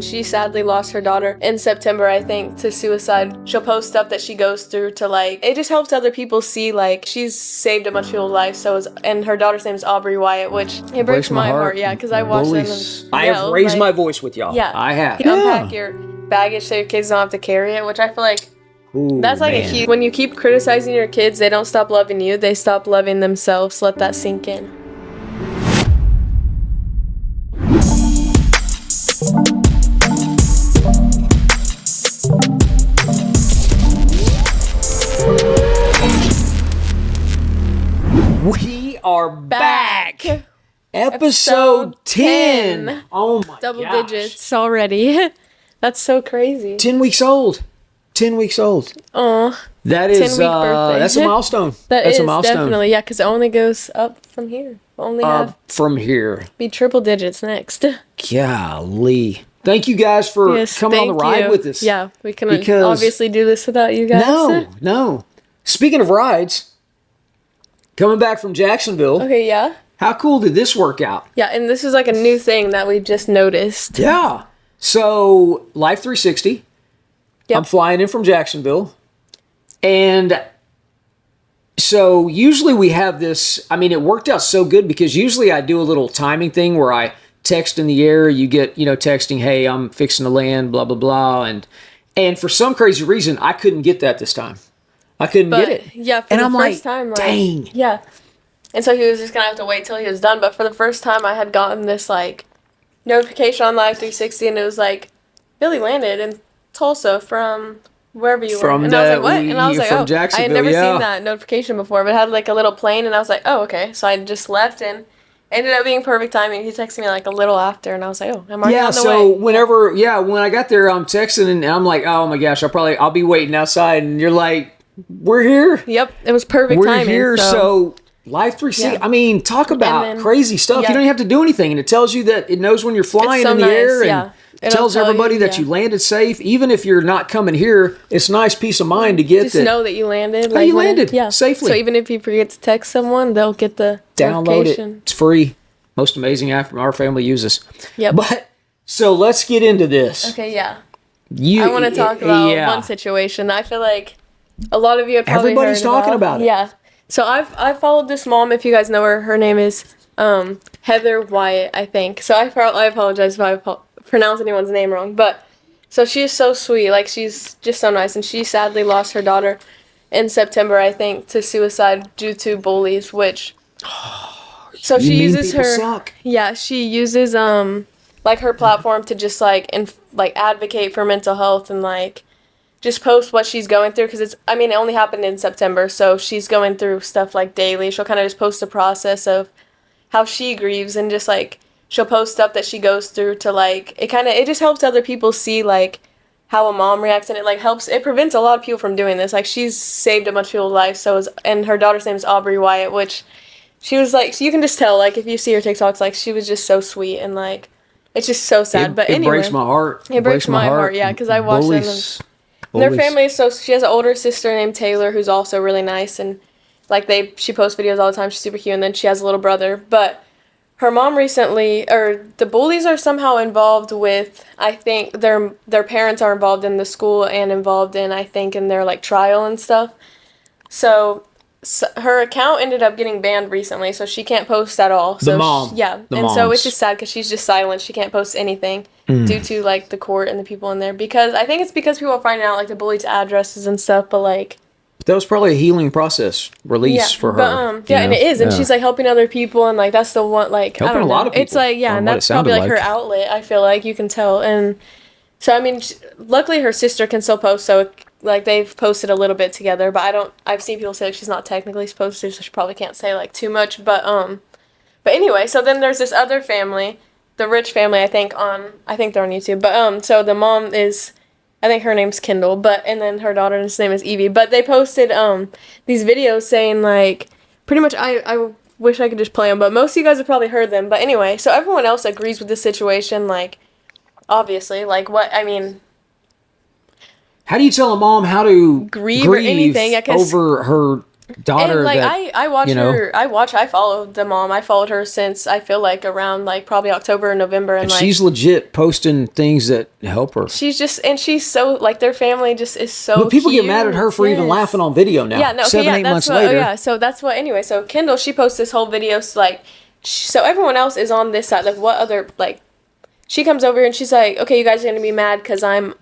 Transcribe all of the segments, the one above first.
She sadly lost her daughter in September, I think, to suicide. She'll post stuff that she goes through to, like, it just helps other people see, like, she's saved a bunch of people's lives. And her daughter's name is Aubrey Wyatt, which it breaks my heart. Yeah, because I watched them. I have raised my voice with y'all. Yeah. I have. Unpack your baggage so your kids don't have to carry it, which I feel like that's like a huge. When you keep criticizing your kids, they don't stop loving you. They stop loving themselves. Let that sink in. We are back. Episode 10. Oh my Double digits already. That's so crazy. 10 weeks old. 10 weeks old. Oh. That is that's a milestone. That's a milestone. Definitely, yeah, because it only goes up from here. Only have from here. Be triple digits next. Golly. Thank you guys for coming on the ride with us. Yeah, we can obviously do this without you guys. No. Speaking of rides, coming back from Jacksonville. Okay, yeah. How cool did this work out? Yeah, and this is like a new thing that we just noticed. Yeah. So, Life 360. Yep. I'm flying in from Jacksonville. And so, usually we have this, I mean, it worked out so good because usually I do a little timing thing where I text in the air, you get, texting, hey, I'm fixing to land, blah, blah, blah. And for some crazy reason, I couldn't get that this time. I couldn't get it. Yeah, for the first time. Dang. Yeah. And so he was just going to have to wait till he was done. But for the first time, I had gotten this, like, notification on Live 360, and it was like, Billy landed in Tulsa from wherever you were. And I was like, what? And I was like, I had never seen that notification before, but it had, like, a little plane, and I was like, oh, okay. So I just left, and ended up being perfect timing. He texted me, like, a little after, and I was like, oh, I'm already on the way. When I got there, I'm texting, and I'm like, oh, my gosh, I'll be waiting outside, and you're like, we're here. Yep, it was perfect timing. We're here, so Life 360. Yeah. I mean, talk about crazy stuff. You don't even have to do anything, and it tells you that it knows when you're flying in the air, and it tells everybody that you landed safe. Even if you're not coming here, it's a nice peace of mind to get just know that you landed. You landed safely. So even if you forget to text someone, they'll get the download it. It's free. Most amazing app our family uses. Yep. But so let's get into this. Okay. Yeah. I want to talk about one situation. I feel like a lot of you have probably everybody's talking about it. Yeah. So I've followed this mom, if you guys know her. Her name is Heather Wyatt, I think. So I apologize if I pronounce anyone's name wrong. But so she is so sweet. Like, she's just so nice. And she sadly lost her daughter in September, I think, to suicide due to bullies, which... So she uses her... Suck. Yeah, she uses like her platform to just like advocate for mental health and like... just post what she's going through, because it only happened in September, so she's going through stuff like daily. She'll kind of just post the process of how she grieves, and just like she'll post stuff that she goes through to like it just helps other people see like how a mom reacts, and it prevents a lot of people from doing this. Like, she's saved a bunch of people's lives. And her daughter's name is Aubrey Wyatt, which she was like, so you can just tell, like, if you see her TikToks, like, she was just so sweet, and like it's just so sad. But anyway, it breaks my heart. It breaks my heart. Yeah, because I watched them. And their family is she has an older sister named Taylor who's also really nice, and like she posts videos all the time. She's super cute, and then she has a little brother. But her mom the bullies are somehow involved with, I think their parents are involved in the school and involved in, I think, in their like trial and stuff. So her account ended up getting banned recently, so she can't post at all. So so it's just sad because she's just silent. She can't post anything due to like the court and the people in there, because I think it's because people are finding out like the bullies' addresses and stuff. But like that was probably a healing process release for her. But, and it is, and she's like helping other people, and like that's the one like helping I don't know. A lot of people. It's like and that's probably like her outlet. I feel like you can tell, and so I mean, luckily her sister can still post, so. Like, they've posted a little bit together, but I've seen people say like she's not technically supposed to, so she probably can't say like too much, but anyway, so then there's this other family, the Rich family, I think they're on YouTube, but so the mom is, I think her name's Kendall, and then her daughter's name is Evie, but they posted these videos saying like, pretty much, I wish I could just play them, but most of you guys have probably heard them, but anyway, so everyone else agrees with this situation, like, obviously, like, how do you tell a mom how to grieve or anything? Over her daughter And like that I watch you know, her. I followed the mom. I followed her since I feel like around like probably October or November, and and like she's legit posting things that help her. she's so like their family just is so But people get cute. mad at her for even Yes. laughing on video Yeah, now. no, okay, 7, yeah, 8 that's months what. Oh later. yeah, so that's what. Anyway, so Kendall, she posts this whole video. So like, so everyone else is on this side. Like, what other like? She comes over and she's like, okay, you guys are gonna be mad because I'm.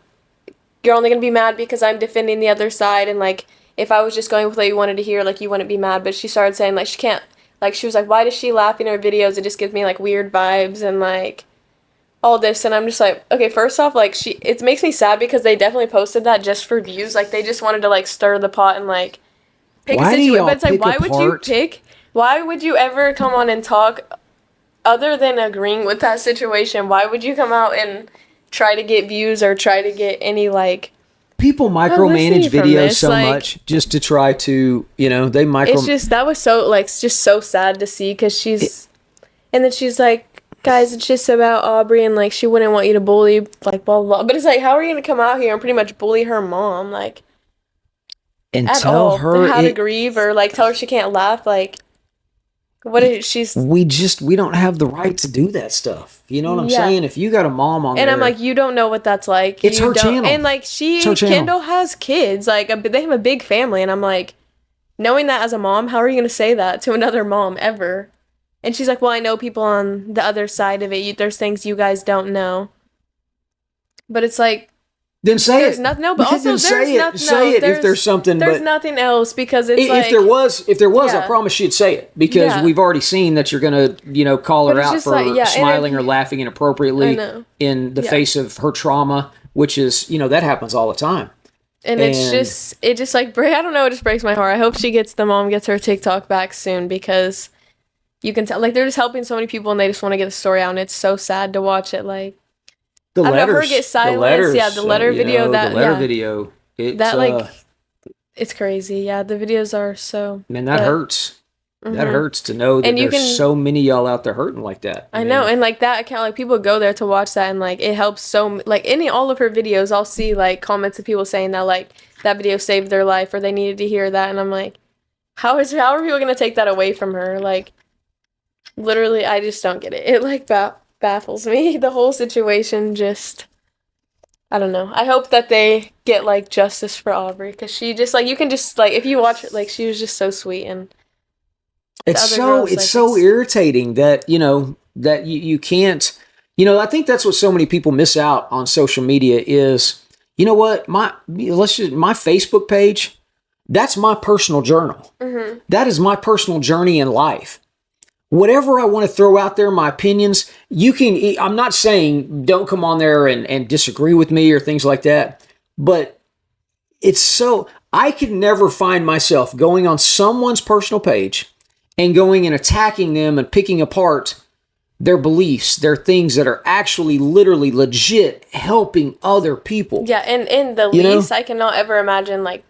You're only gonna be mad because I'm defending the other side, and like, if I was just going with what you wanted to hear, like, you wouldn't be mad. But she started saying like she can't. Like, she was like, why does she laugh in her videos? It just gives me like weird vibes and like all this, and I'm just like, okay, first off, like it makes me sad because they definitely posted that just for views, like they just wanted to like stir the pot and like pick a Why do situation, y'all but it's like, pick apart? why would you ever come on and talk other than agreeing with that situation? Why would you come out and try to get views or try to get any like People micromanage publicity from videos this? so Like, much just to try to, you know, they micro. it's just that was so like it's just so sad to see because and then she's like, guys, it's just about Aubrey and like she wouldn't want you to bully like blah blah blah. But it's like, how are you gonna come out here and pretty much bully her mom like And at tell all? her How to grieve or like tell her she can't laugh? Like, what is she's we don't have the right to do that stuff. You know what I'm Yeah. saying? If you got a mom on And there, I'm like, you don't know what that's like. It's You her don't- channel. And like It's her channel. Kendall has kids. Like they have a big family, and I'm like, knowing that as a mom, how are you gonna say that to another mom ever? And she's like, well, I know people on the other side of it. There's things you guys don't know. But it's like, then say there's it. nothing. No, but Then also say there's it. nothing. Say it if there's something. There's But nothing else because it's like if there was, I Yeah. promise she'd say it because Yeah. we've already seen that you're gonna, you know, call But her it's out just for like, yeah, and smiling it- or laughing I inappropriately know. in the Yeah. face of her trauma, which is, you know, that happens all the time. And it just like I don't know, it just breaks my heart. I hope the mom gets her TikTok back soon because you can tell like they're just helping so many people and they just want to get the story out, and it's so sad to watch it. Like The I don't know, her letters, get the silenced. letters, Yeah, the letter you video know, that the letter yeah, video. It's, that like it's crazy. Yeah, the videos are so. man, that but- hurts. That Mhm. hurts to know that And you there's can- so many y'all out there hurting like that. I know, mean, and like that account, like people go there to watch that, and like it helps like all of her videos, I'll see like comments of people saying that like that video saved their life or they needed to hear that, and I'm like, how are people gonna take that away from her? Like, literally, I just don't get it. It like baffles me. The whole situation just, I don't know. I hope that they get like justice for Aubrey because she just like you can just like if you watch it, like she was just so sweet and. it's other girls, it's like, so it's- irritating that, you know, that you can't, you know, I think that's what so many people miss out on social media is, you know what, my Facebook page, that's my personal journal. Mm-hmm. That is my personal journey in life. Whatever I want to throw out there, my opinions, you can, I'm not saying don't come on there and disagree with me or things like that, but it's so, I could never find myself going on someone's personal page and going and attacking them and picking apart their beliefs, their things that are actually literally legit helping other people. Yeah, and in the You know? least, I cannot ever imagine, like,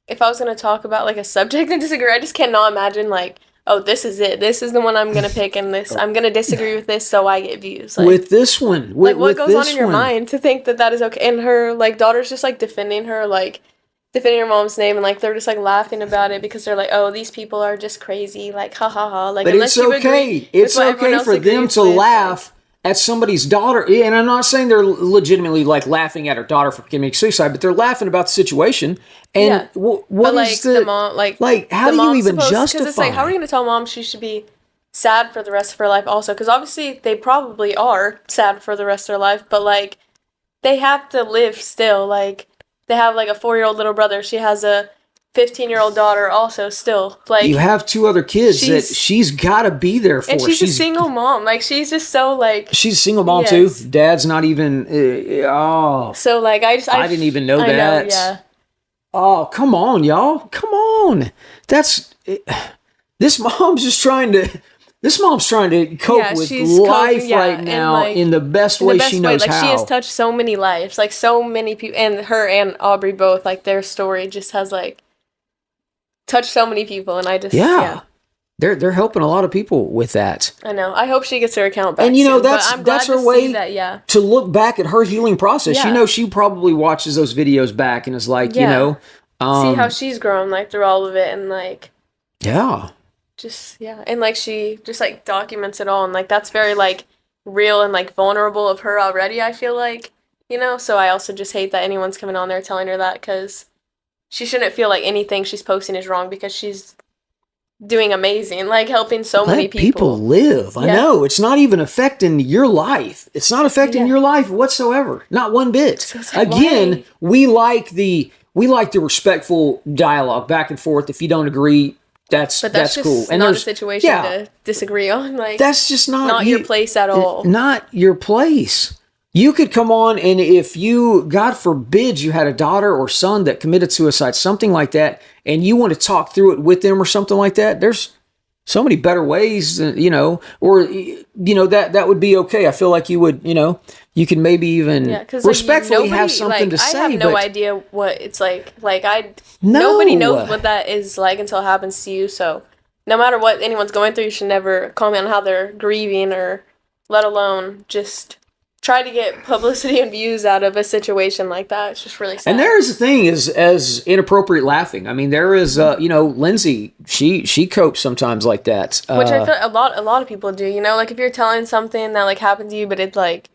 if I was going to talk about, like, a subject and disagree, I just cannot imagine, like, oh, this is it. This is the one I'm going to pick, and I'm going to disagree with this so I get views. Like, With this one. like, what with goes on this in your one. mind to think that is okay? And her, like, daughter's just, like, defending her, like, defending her mom's name, and, like, they're just, like, laughing about it because they're like, oh, these people are just crazy, like, ha, ha, ha. Like, But unless it's you okay. agree It's with what everyone okay else for them agrees to with, laugh at somebody's daughter. And I'm not saying they're legitimately like laughing at her daughter for committing suicide, but they're laughing about the situation. And Yeah. what But, is like, the mom, like how the do you mom's even supposed- justify? Because it's like, how are you going to tell mom she should be sad for the rest of her life also? Because obviously they probably are sad for the rest of their life, but like they have to live still. Like they have like a 4-year-old little brother. She has a 15-year-old daughter also still. Like You have 2 other kids that She's- she's got to be there for. and she's a single mom. Like she's just so like She's a single mom Yes. too. Dad's not even. so like I didn't even know I that. yeah. Oh, come on, y'all. Come on. This mom's just trying to. This mom's trying to cope Yeah, with she's life coping, yeah, right and, now like, in the best In way the best she way, knows like how. she has touched so many lives, like so many people, and her and Aubrey both, like their story just has like touched so many people, and I just Yeah. They're helping a lot of people with that. I know. I hope she gets her account back. And you know, soon, but that's I'm glad her to see way that, yeah. to look back at her healing process. Yeah. You know, she probably watches those videos back and is like, you Yeah. know, See how she's grown like through all of it, and like Yeah. Just, yeah. And, like, she just, like, documents it all. And, like, that's very, like, real and, like, vulnerable of her already, I feel like. You know? So I also just hate that anyone's coming on there telling her that, because she shouldn't feel like anything she's posting is wrong, because she's doing amazing, like, helping so many Let people people. live. I know. It's not even affecting your life. It's not affecting your life whatsoever. Not one bit. So it's like, Again, why? we like the respectful dialogue back and forth. If you don't agree, that's Just cool. And not a there's situation to disagree on. Like, that's just not your place at all. Not your place. You could come on, and if you, God forbid, you had a daughter or son that committed suicide, something like that, and you want to talk through it with them or something like that, there's so many better ways, you know, or, you know, that would be okay. I feel like you would, you know, you could maybe even respectfully have something to say. I have no idea what it's like. Like, nobody knows what that is like until it happens to you. So no matter what anyone's going through, you should never comment on how they're grieving, or let alone just try to get publicity and views out of a situation like that. It's just really sad. And there is a thing as inappropriate laughing. I mean, there is, you know, Lindsay, she copes sometimes like that. Which I feel a lot of people do, you know, like, if you're telling something that, like, happened to you, but it's like,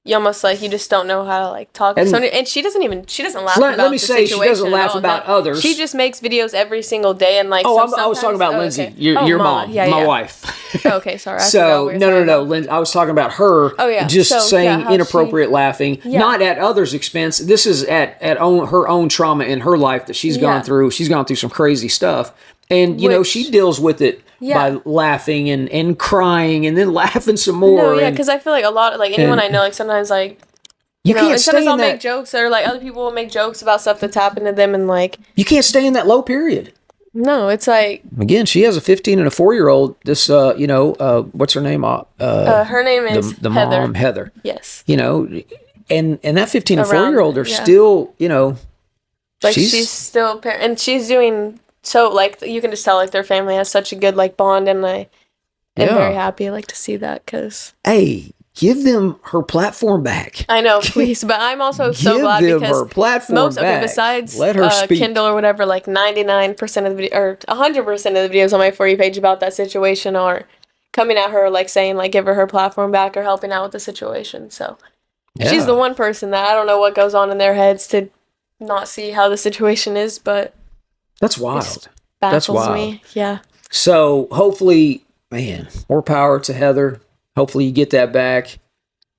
you almost, like, you just don't know how to, like, talk. And she doesn't laugh about let me the say, situation. She doesn't laugh about others. She just makes videos every single day, and, like, I was talking about Lindsay, okay. your mom, my wife. Okay, sorry. So no, Lindsay, I was talking about her. Just saying inappropriate laughing, not at others' expense. This is at her own trauma in her life that she's gone through. She's gone through some crazy stuff, and you know, she deals with it by laughing and crying and then laughing some more. No, because I feel like a lot, like, anyone I know, like, sometimes, like, you know, can't sometimes I'll make jokes, or, like, other people will make jokes about stuff that's happened to them, and, like, you can't stay in that low period. No, it's like, again, she has a 15 and a 4-year-old. This, you know, what's her name? Her name is the Heather. mom, Heather. Yes. You know, and that 15 and 4-year-old are still, you know, like, she's still, and she's doing so, like, you can just tell, like, their family has such a good, like, bond, and I am very happy, like, to see that, because, hey, give them her platform back. I know, please, but I'm also so glad, because her platform back. Besides let her speak. Kindle or whatever, like, 99% of the video, or 100% of the videos on my For You page about that situation are coming at her, like, saying, like, give her platform back, or helping out with the situation. So she's the one person that I don't know what goes on in their heads to not see how the situation is, but that's wild. That's wild. Me. Yeah. So hopefully, man, more power to Heather. Hopefully you get that back.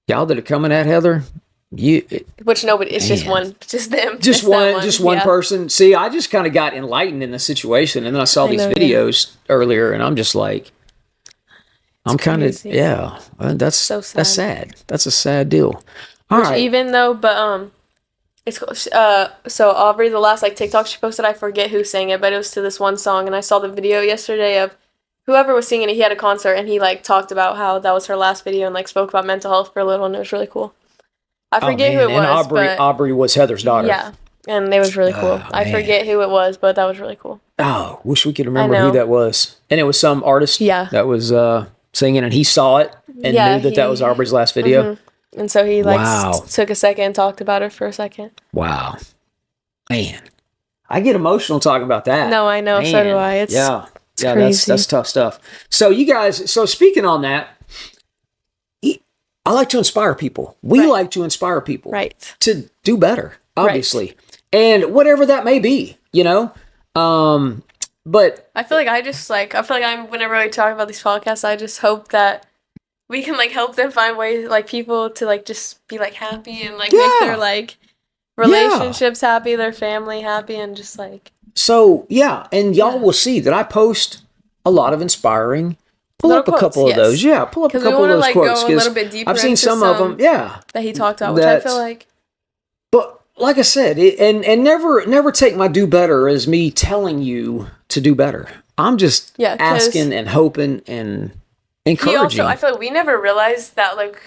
Y'all that are coming at Heather, which nobody, it's just them. Just one person. See, I just kind of got enlightened in the situation, and then I saw these videos earlier, and I'm just like, I'm kind of, that's so sad. That's sad. That's a sad deal. All right. Even though, but it's so Aubrey, the last, like, TikTok she posted, I forget who sang it, but it was to this one song, and I saw the video yesterday of whoever was singing it. He had a concert, and he, like, talked about how that was her last video, and, like, spoke about mental health for a little, and it was really cool. I forget who it was. And Aubrey was Heather's daughter. Yeah, and it was really cool. I forget who it was, but that was really cool. Oh, wish we could remember who that was. And it was some artist that was singing, and he saw it and knew that was Aubrey's last video. Mm-hmm. And so he, like, took a second and talked about it for a second. Wow. Man. I get emotional talking about that. No, I know. Man. So do I. It's crazy. That's tough stuff. So you guys, speaking on that, I like to inspire people. We like to inspire people to do better, obviously. Right. And whatever that may be, you know? But I feel like whenever we talk about these podcasts, I just hope that we can, like, help them find ways, like, people to, like, just be, like, happy, and, like, make their, like, relationships happy, their family happy, and just, like. So, and y'all will see that I post a lot of inspiring. Pull up a couple of those. Yeah, pull up a couple of those quotes. Go a little bit deeper. I've seen some of them. That he talked about, which I feel like. But like I said, and never take my do better as me telling you to do better. I'm just asking and hoping and encouraging. I feel like we never realized that, like,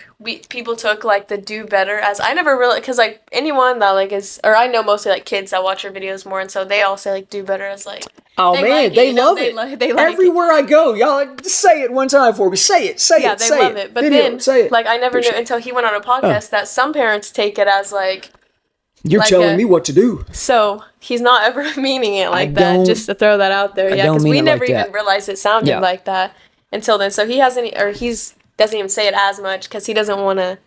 people took, like, the do better as, I never realized, because, like, anyone that, like, is, or I know mostly, like, kids that watch your videos more, and so they all say, like, do better as, like, oh, man, they love it. They like everywhere I go, y'all, just say it one time for me. Say it. Yeah, they love it. But then, like, I never knew until he went on a podcast that some parents take it as, like, You're like telling me what to do. So he's not ever meaning it like that, don't- just to throw that out there. I Yeah, don't because mean we it never like even that. realized it sounded Yeah. like that until then. So he hasn't, or doesn't even say it as much because he doesn't want to.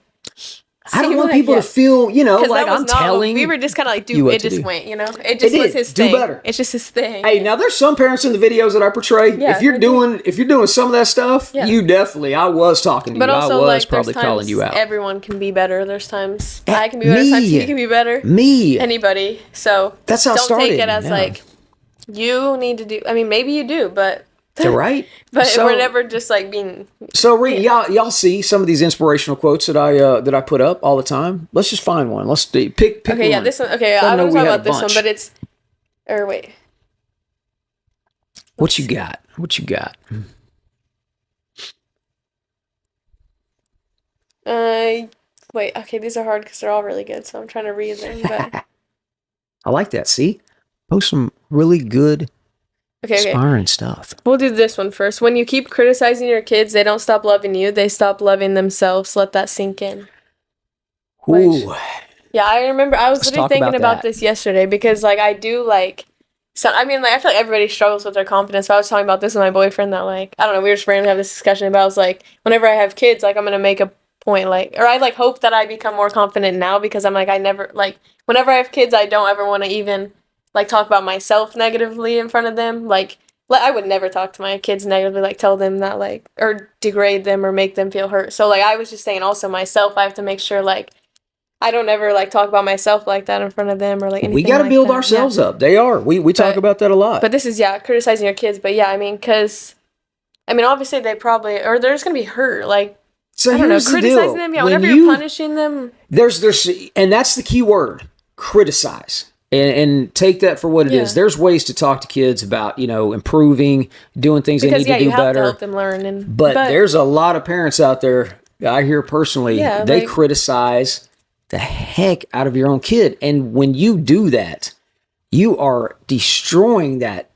I don't want people to feel, like I'm telling we were just kind of like, you dude, what it to just do. went, it just was did. his Do thing. better. It's just his thing. Hey, now there's some parents in the videos that I portray. Yeah, if you're doing some of that stuff, Yeah. you definitely. I was talking to But you. also, I was like, probably there's calling times you out. everyone can be better. There's times I can be better. There's times he can be better. Me. Anybody. So That's how it don't started. take it as Yeah. like you need to do. I mean, maybe you do, but You're right. but So- we're never just like being. So, Ree, y'all see some of these inspirational quotes that I put up all the time. Let's just find one. Let's pick Okay, one. yeah, this one. Okay, Let I them know don't we talk had a about this one, bunch. but it's. Or wait. What you got? What you got? Wait. Okay, these are hard because they're all really good, so I'm trying to read them. But I like that. See, post some really good, okay. inspiring stuff. We'll do this one first. When you keep criticizing your kids, they don't stop loving you. They stop loving themselves. Let that sink in. Ooh, Yeah, I remember I was Let's literally talk thinking about about that. this yesterday because like I do like so I mean like I feel like everybody struggles with their confidence. But I was talking about this with my boyfriend that like I don't know, we were just randomly having this discussion about I was like whenever I have kids, like I'm gonna make a point like or I like hope that I become more confident now because I'm like I never like whenever I have kids I don't ever want to even like talk about myself negatively in front of them. Like I would never talk to my kids negatively, like tell them that like or degrade them or make them feel hurt. So like I was just saying also myself, I have to make sure like I don't ever like talk about myself like that in front of them or like anything. we got to like build that. ourselves up. They are. We talk about that a lot. But this is criticizing your kids. But yeah, I mean, because I mean, obviously they probably or they're just gonna be hurt. Like so I don't know, here's the criticizing deal. them. Yeah, When whenever you're punishing them. there's and that's the key word: criticize. And take that for what it is. There's ways to talk to kids about, improving, doing things they need to do you have better. to help them learn. But there's a lot of parents out there, I hear personally, they criticize the heck out of your own kid. And when you do that, you are destroying that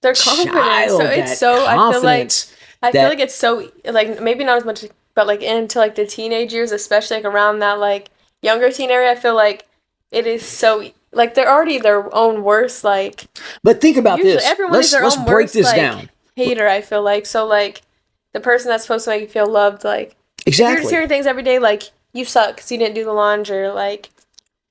their confidence. child, So it's so I feel like it's so like maybe not as much, but like into like the teenage years, especially like around that like younger teen area, I feel like it is so like they're already their own worst like. But think about usually this. Everyone is their Let's own break worst, this like, down. Hater, I feel like so like the person that's supposed to make you feel loved, like Exactly. you're just hearing things every day like you suck because you didn't do the laundry, or, like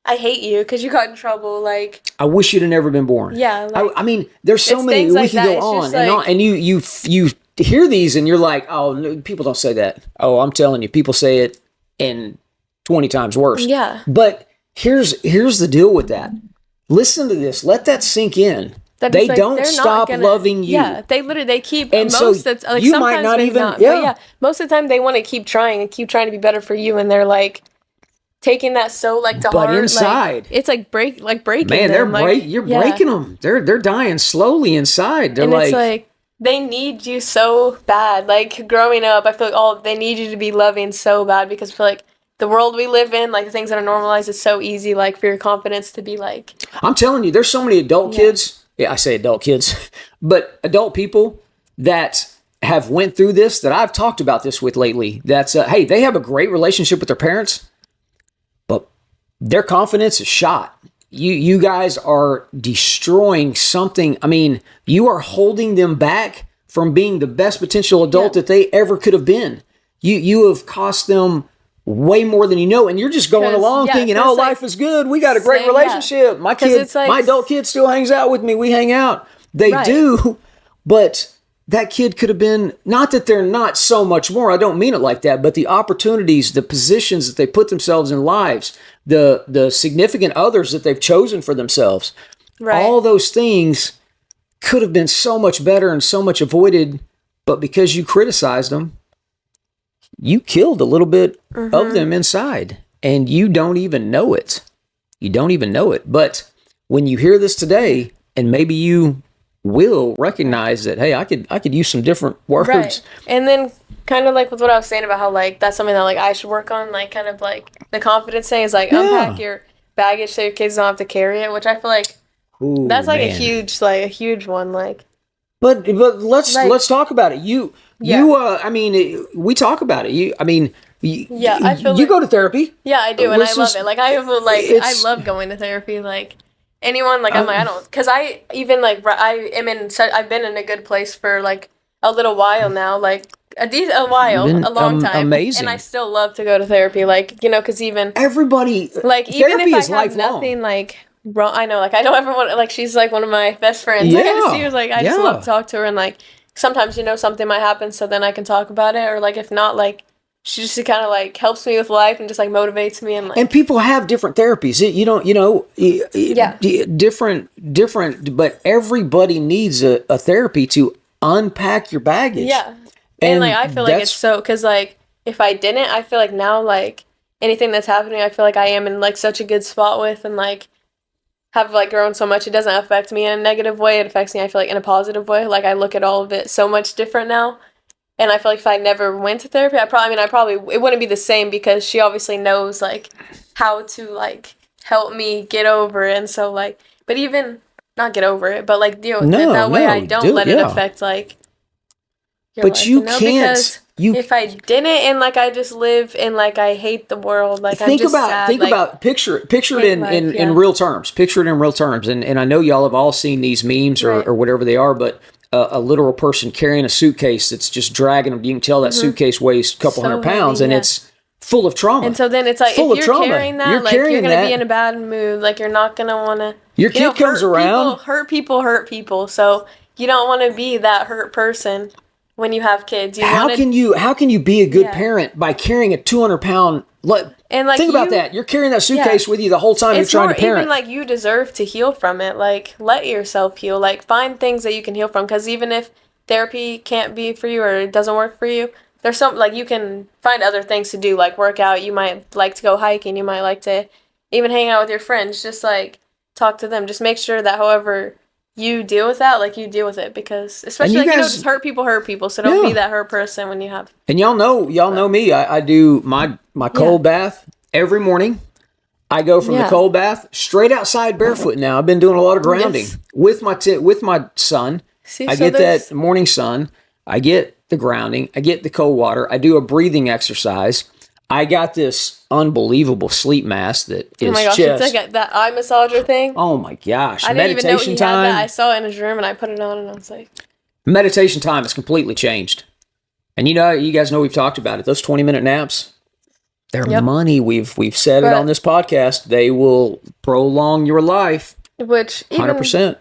I hate you because you got in trouble, like I wish you'd have never been born. Yeah, like, I mean, there's so it's many things we like can that. go It's on just and like- on, and you hear these and you're like, oh, no, people don't say that. Oh, I'm telling you, people say it and 20 times worse. Yeah. But here's the deal with that. Listen to this. Let that sink in. That They it's, like, don't they're not stop gonna- loving you. Yeah, they keep And so most that's like you sometimes might not maybe even- not, yeah. but yeah, most of the time they want to keep trying to be better for you, and they're like taking that so like to But heart. inside, like, it's like breaking. Man, them. you're breaking them. They're dying slowly inside. They're and like, it's like they need you so bad. Like growing up, I feel like they need you to be loving so bad because I feel like the world we live in, like the things that are normalized, is so easy. Like for your confidence to be like. I'm telling you, there's so many adult kids. Yeah, I say adult kids, but adult people that have went through this that I've talked about this with lately. That's hey, they have a great relationship with their parents, but their confidence is shot. You guys are destroying something. I mean, you are holding them back from being the best potential adult that they ever could have been. You have cost them way more than you know, and you're just going along thinking, oh, life is good. We got a great relationship. My kid, my adult kid still hangs out with me. We hang out. They do, but that kid could have been, not that they're not so much more. I don't mean it like that, but the opportunities, the positions that they put themselves in lives, the significant others that they've chosen for themselves, all those things could have been so much better and so much avoided, but because you criticized them, you killed a little bit of them inside, and you don't even know it. You don't even know it. But when you hear this today, and maybe you will recognize that, hey, I could use some different words. Right. And then kind of like with what I was saying about how like that's something that like I should work on, like kind of like the confidence thing is like unpack your baggage so your kids don't have to carry it, which I feel like that's like a huge one. Like But let's talk about it. I mean, we talk about it. Yeah, I feel you like, go to therapy. yeah, I do, and I love it. Like I love going to therapy. Like anyone, like I'm like I don't, because I even like I am in. I've been in a good place for like a little while now, like a long time, and I amazing. still love to go to therapy. Like because even Everybody, like even if therapy I is have lifelong. nothing like wrong, I know everyone. Like she's like one of my best friends. Like she Yeah, was like I just love to yeah. talk to her, and like sometimes something might happen, so then I can talk about it, or like if not, like she just kind of like helps me with life and just like motivates me and And like people have different therapies. You don't, yeah. different, but everybody needs a therapy to unpack your baggage. Yeah. And like And I feel like it's that's, so cuz like if I didn't, I feel like now like anything that's happening, I feel like I am in like such a good spot with and like have like grown so much. It doesn't affect me in a negative way. It affects me I feel like in a positive way. Like I look at all of it so much different now. And I feel like if I never went to therapy, I probably it wouldn't be the same because she obviously knows like how to like help me get over it. And so like but even not get over it, but like deal with it. That way I no, don't let it yeah. affect like your But life, you because can't, you if I didn't and like I just live and like I hate the world, like I'm think just about sad, like picture it hate in, life, in yeah. real terms. Picture it in real terms. And I know y'all have all seen these memes Right. or whatever they are, but a literal person carrying a suitcase that's just dragging them. You can tell that suitcase weighs a couple hundred So pounds, heavy, and yeah. it's full of And trauma. so then it's It's like if full of you're trauma. carrying You're that, like you're carrying gonna be in a that. bad mood, like you're not gonna wanna Your kid comes around. hurt people. So you don't wanna be that hurt person when you have kids. You wanna How can you be a good yeah. parent by carrying a 200-pound? And like Think about that. You're carrying that yeah. suitcase with you the whole time you're It's trying to more even parent. like you deserve to heal from it. Like let yourself heal. Like find things that you can heal from. Because even if therapy can't be for you or it doesn't work for you, there's some like you can find other things to do. Like work out. You might like to go hiking. You might like to even hang out with your friends. Just like talk to them. Just make sure that however you deal with that, like you deal with it. Because And especially you like guys, just hurt people. So don't be yeah. that hurt person when you have. And y'all know But me. I do my yeah, cold bath every morning. I go from the yeah, cold bath straight outside barefoot now. I've been doing a lot of grounding yes. with with my son. See, I so get that there's morning sun. I get the grounding. I get the cold water. I do a breathing exercise. I got this unbelievable sleep mask that oh my is gosh, it's like just, that eye massager thing. oh my gosh, I didn't even know meditation he had that. I time. saw it in his room and I put it on and I was like, Meditation time has completely changed. And you guys know we've talked about it. Those 20-minute naps, they're yep. money. We've said it on But this podcast. They will prolong your life which even 100%.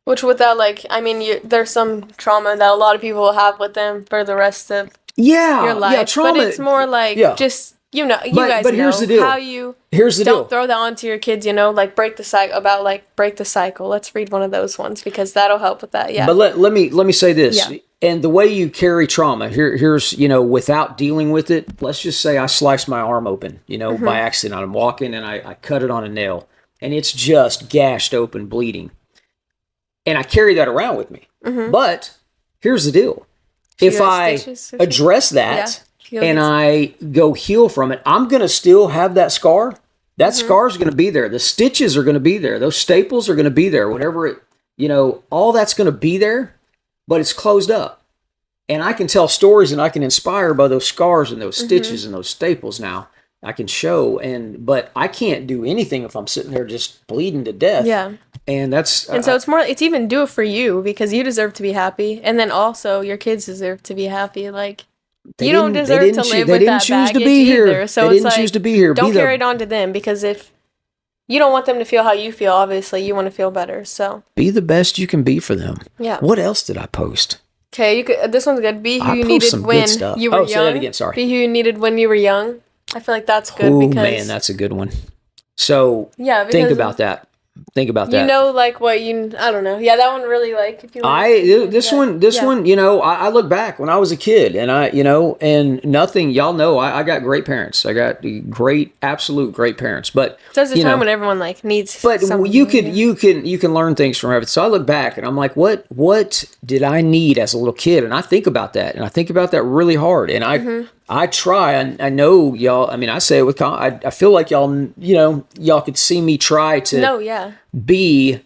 which with that like I mean there's some trauma that a lot of people have with them for the rest of your Yeah, life, but trauma. it's more like Yeah. just you But guys here's the know deal. how you Here's the don't deal. throw that onto your kids, like break the cycle about like break the cycle. Let's read one of those ones because that'll help with that. Yeah. But let me say this. Yeah. And the way you carry trauma, here's, without dealing with it, let's just say I sliced my arm open, by accident. I'm walking and I cut it on a nail and it's just gashed open, bleeding. And I carry that around with me. But here's the deal. If I address that and I go heal from it, I'm going to still have that scar. That scar is going to be there. The stitches are going to be there. Those staples are going to be there. Whatever all that's going to be there, but it's closed up. And I can tell stories and I can inspire by those scars and those stitches and those staples now. I can show, but I can't do anything if I'm sitting there just bleeding to death. Yeah. And that's And so it's even do it for you because you deserve to be happy, and then also your kids deserve to be happy. Like you don't deserve to live with that baggage either. So it's like don't carry it on to them because if you don't want them to feel how you feel, obviously you want to feel better. So be the best you can be for them. Yeah. What else did I post? Okay, this one's good. Be who I you post needed some when good stuff. you were young. Say that again. Sorry. Be who you needed when you were young. I feel like that's good Oh because man, that's a good one. So yeah, think about that. Think about that. Like what I don't know. Yeah, that one really like if you. This one, I look back when I was a kid, and and nothing. Y'all know, I got great parents. I got absolute great parents. But there's a time when everyone like needs. But you can learn things from everything. So I look back and I'm like, what did I need as a little kid? And I think about that, and I think about that really hard. And I try. I know y'all. I mean, I say it with. I feel like y'all. Y'all could see me try to. No, yeah. Be.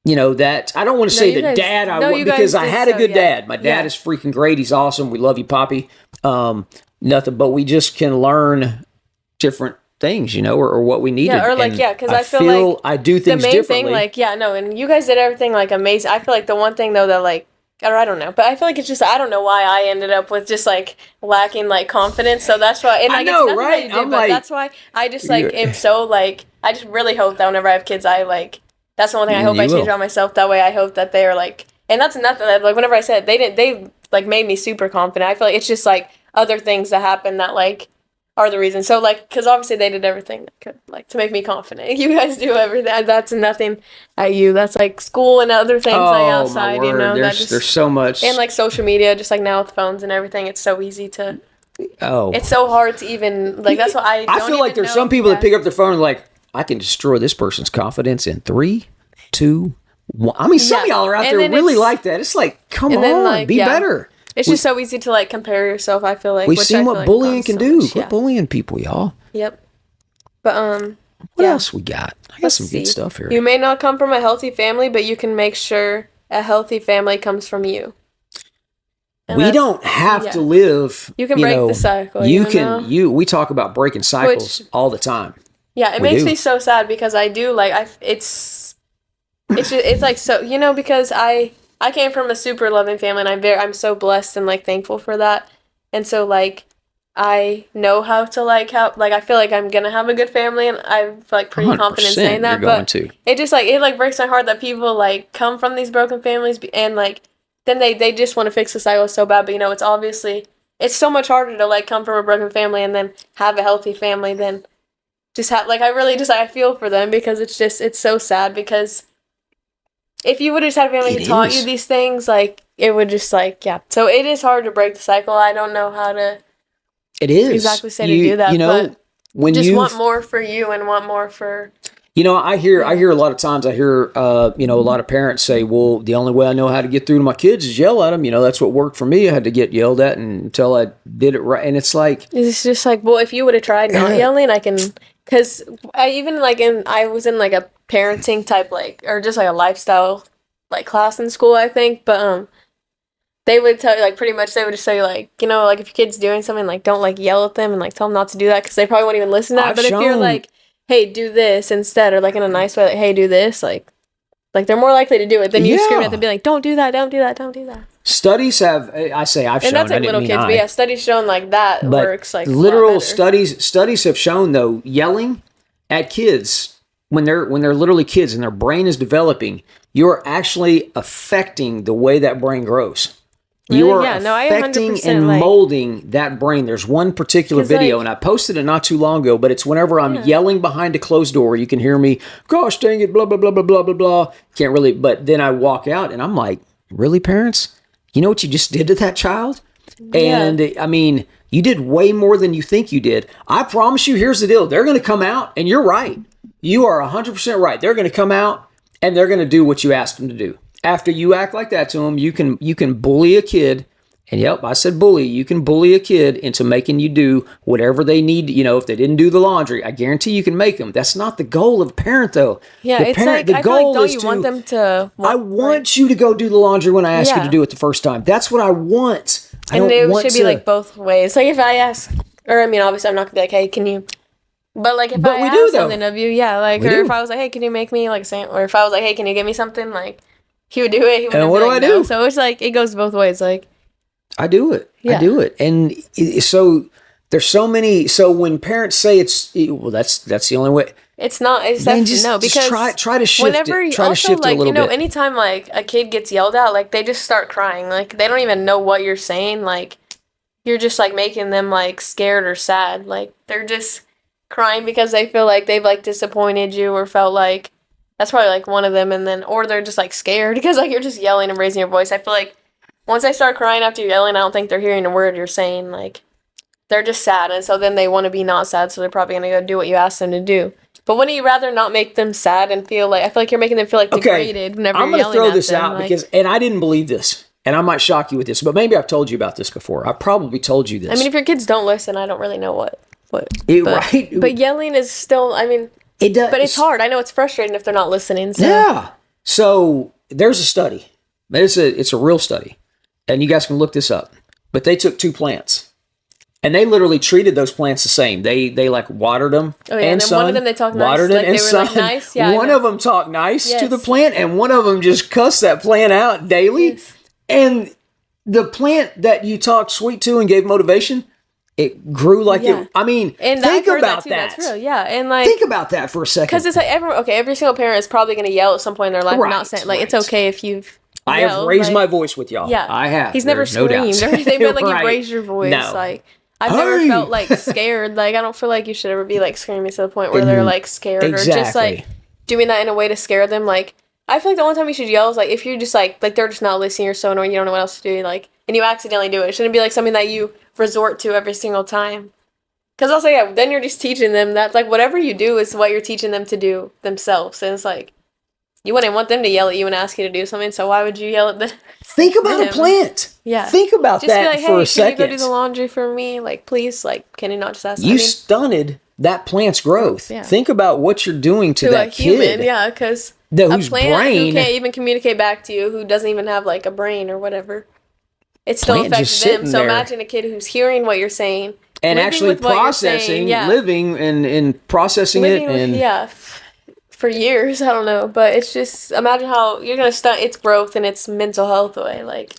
That I don't want to say the dad I was because I had a good dad. My dad is freaking great. He's awesome. We love you, Poppy. nothing, but we just can learn different things, or what we needed. Yeah, or like, because I feel like I do things the main differently. thing, like, and you guys did everything like amazing. I feel like the one thing though that like, or I don't know, but I feel like it's just I don't know why I ended up with just like lacking like confidence. So that's why, and like I know, it's nothing right? that you did, but that's why I just like am so like I just really hope that whenever I have kids, I like that's the one thing I hope I change about myself. That way, I hope that they are like, and that's nothing that like whenever I said they like made me super confident. I feel like it's just like other things that happen that like are the reason. So like, because obviously they did everything that could like to make me confident. You guys do everything. That's nothing at you. That's like school and other things like outside. My word. There's so much, and like social media, just like now with phones and everything, it's so easy to. It's so hard to even like. That's what I feel like there's some people that pick up their phone and like, I can destroy this person's confidence in 3, 2, 1. I mean, some of y'all are out there really like that. It's like, come on, like, be better. It's just so easy to like compare yourself. I feel like we've seen what bullying can do. Quit bullying people, y'all. Yep. But what else we got? I got some good stuff here. You may not come from a healthy family, but you can make sure a healthy family comes from you. And we don't have to live. You can break the cycle. We talk about breaking cycles all the time. Yeah, it makes me so sad because I do like it's like so because I came from a super loving family and I'm so blessed and like thankful for that. And so like I know how to like I feel like I'm gonna have a good family and I'm like pretty confident saying that. But it just like it breaks my heart that people like come from these broken families and like then they just want to fix the cycle so bad. But it's obviously it's so much harder to like come from a broken family and then have a healthy family than just have like I really just I feel for them because it's so sad because if you would have just had a family who taught you these things, like, it would just, like, So it is hard to break the cycle. I don't know how to exactly say to do that, but when you want more for you and want more for... I hear a lot of times, a lot of parents say, well, the only way I know how to get through to my kids is yell at them. That's what worked for me. I had to get yelled at until I did it right. And it's like... It's just like, well, if you would have tried not yelling, I can... Because I was in, like, a parenting type, like, or just, like, a lifestyle, like, class in school, I think. But, they would tell you, like, pretty much, they would just say, like, like, if your kid's doing something, like, don't, like, yell at them and, like, tell them not to do that. Because they probably won't even listen to that. But if you're, like, hey, do this instead, or, like, in a nice way, like, hey, do this, like they're more likely to do it than you screaming at them, be like, don't do that, don't do that, don't do that. Studies have, I've shown, and that's like little kids, but yeah, studies shown like that works like literal studies have shown though yelling at kids when they're literally kids and their brain is developing, you're actually affecting the way that brain grows. You are affecting and molding that brain. There's one particular video, and I posted it not too long ago, but it's whenever I'm yelling behind a closed door, you can hear me, gosh dang it, blah, blah, blah, blah, blah, blah, blah. Can't really, but then I walk out and I'm like, really, parents? You know what you just did to that child? Yeah. And I mean, you did way more than you think you did. I promise you, here's the deal. They're going to come out, and you're right. You are 100% right. They're going to come out, and they're going to do what you asked them to do. After you act like that to them, you can bully a kid. And yep, I said bully. You can bully a kid into making you do whatever they need. If they didn't do the laundry, I guarantee you can make them. That's not the goal of a parent, though. Yeah, the parent, like, the goal is to... want them to... I want you to go do the laundry when I ask you to do it the first time. That's what I want. And it should be like both ways. Like if I ask, or I mean, obviously I'm not gonna be like, hey, can you... But like if I ask something of you, like, or if I was like, hey, can you make me like something? Or if I was like, hey, can you get me something? Like, he would do it. He and what do I do? So it's like, it goes both ways. Like... I do it. Yeah. I do it. And so there's so many. So when parents say that's the only way. It's not. It's no, because try to shift whenever it. Try to shift it a little bit. Anytime like a kid gets yelled at, like they just start crying. Like they don't even know what you're saying. Like you're just like making them like scared or sad. Like they're just crying because they feel like they've like disappointed you or felt like that's probably like one of them. And then or they're just like scared because like you're just yelling and raising your voice. I feel like once they start crying after you're yelling, I don't think they're hearing a word you're saying. Like, they're just sad, and so then they want to be not sad, so they're probably going to go do what you ask them to do. But wouldn't you rather not make them sad and feel like... I feel like you're making them feel like degraded whenever you're yelling at them. I'm going to throw this out because... And I didn't believe this, and I might shock you with this, but maybe I've told you about this before. I probably told you this. I mean, if your kids don't listen, I don't really know what right? But yelling is still... I mean... It does. But it's hard. I know it's frustrating if they're not listening, so... Yeah. So, there's a study. It's a real study. And you guys can look this up. But they took 2 plants. And they literally treated those plants the same. They like watered them Oh yeah, and then one of them they talked nice. Watered like and they were like nice. Yeah. One of them talked nice to the plant, and one of them just cussed that plant out daily. Yes. And the plant that you talked sweet to and gave motivation, it grew like it. I mean, and think about that. That's real. Yeah, and like think about that for a second. Because it's like every single parent is probably going to yell at some point in their life. Right, not saying like it's okay if you've. I have raised my voice with y'all. Yeah, I have. He's never screamed or anything, but like you raised your voice. No. Like I've never felt like scared. Like I don't feel like you should ever be like screaming to the point where they're like scared or just like doing that in a way to scare them. Like I feel like the only time you should yell is like if you're just like they're just not listening, you're so annoying, you don't know what else to do, like and you accidentally do it. It shouldn't be like something that you resort to every single time. Because also, yeah, then you're just teaching them that like whatever you do is what you're teaching them to do themselves, and it's like. You wouldn't want them to yell at you and ask you to do something, so why would you yell at them? Think about a plant. Yeah. Think about just that for a second. Can you go do the laundry for me? Like, please, like, can you not just ask? You stunted that plant's growth. Yeah. Think about what you're doing to that kid. Yeah, because a plant who can't even communicate back to you, who doesn't even have, like, a brain or whatever, it still affects them. So imagine a kid who's hearing what you're saying. And actually processing, living and processing it. And for years, I don't know, but it's just imagine how you're gonna stunt its growth and its mental health away. Like,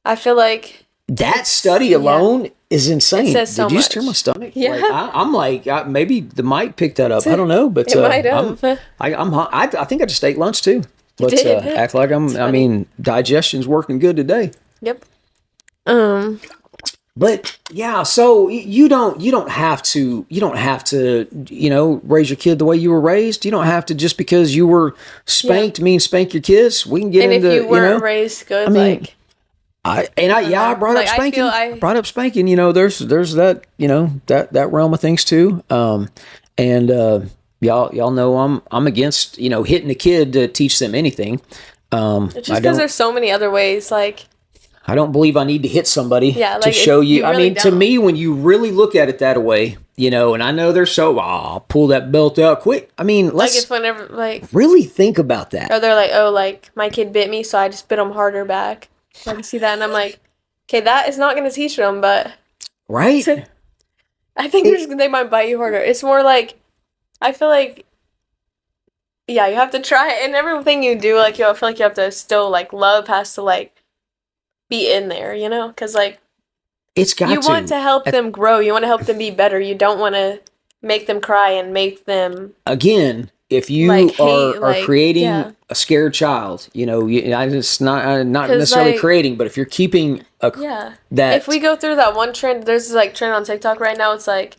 I feel like that study alone is insane. It says so Did you much. stir my stomach? Yeah, like, I'm like maybe the mic picked that up. I don't know, but it might have. I think I just ate lunch too. Let's act like I mean, digestion's working good today. Yep. But yeah, so you don't have to raise your kid the way you were raised. You don't have to just because you were spanked mean spank your kids. We can get into if you weren't raised good. I mean, I brought up spanking. I brought up spanking. You know, there's that that realm of things too. Y'all know I'm against hitting a kid to teach them anything. It's just because there's so many other ways like. I don't believe I need to hit somebody to show you. I mean, to me, when you really look at it that way, and I know they're so, I'll pull that belt out quick. I mean, let's it's whenever, really think about that. Or they're like, oh, like, my kid bit me, so I just bit him harder back. I can see that, and I'm like, okay, that is not going to teach them, but... Right? I think they might bite you harder. It's more like, I feel like, yeah, you have to try it, and everything you do, like, I feel like you have to still, like, love has to, like, be in there, because you want to help them grow, you want to help them be better, you don't want to make them cry and make them if you are creating a scared child, it's not necessarily creating, but if you're keeping that, if we go through that one trend, there's this like trend on TikTok right now, it's like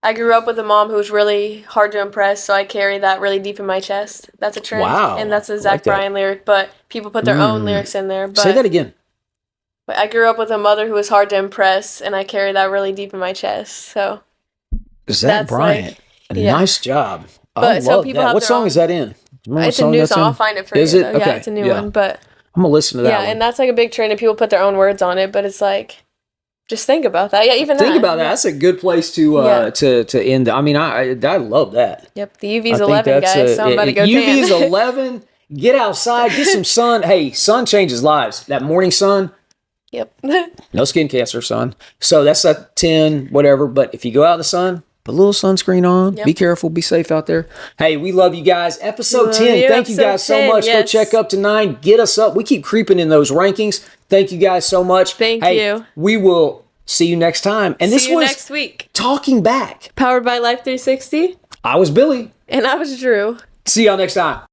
I grew up with a mom who was really hard to impress, so I carry that really deep in my chest. That's a trend. Wow. And that's a Zach Bryan lyric, but people put their own lyrics in there. But say that again. But I grew up with a mother who was hard to impress, and I carry that really deep in my chest. So Zach Bryan, nice job. I love that. What song is that in? It's a new song. I'll find it for you. Is it? Okay. Yeah, it's a new one. But I'm going to listen to that one. Yeah, and that's like a big trend, and people put their own words on it, but it's like... Just think about that. Yeah, even think about that. That's a good place to end. I mean, I love that. Yep, the UV's 11, guys. So I'm about to go UV's 11. Get outside, get some sun. Hey, sun changes lives. That morning sun. Yep. No skin cancer, sun. So that's a 10, whatever. But if you go out in the sun, put a little sunscreen on. Yep. Be careful. Be safe out there. Hey, we love you guys. Episode 10. Thank you guys so much. Yes. Go check up to 9. Get us up. We keep creeping in those rankings. Thank you guys so much. Thank you. We will see you next time. And this was next week. Talking Back. Powered by Life 360. I was Billy. And I was Drew. See y'all next time.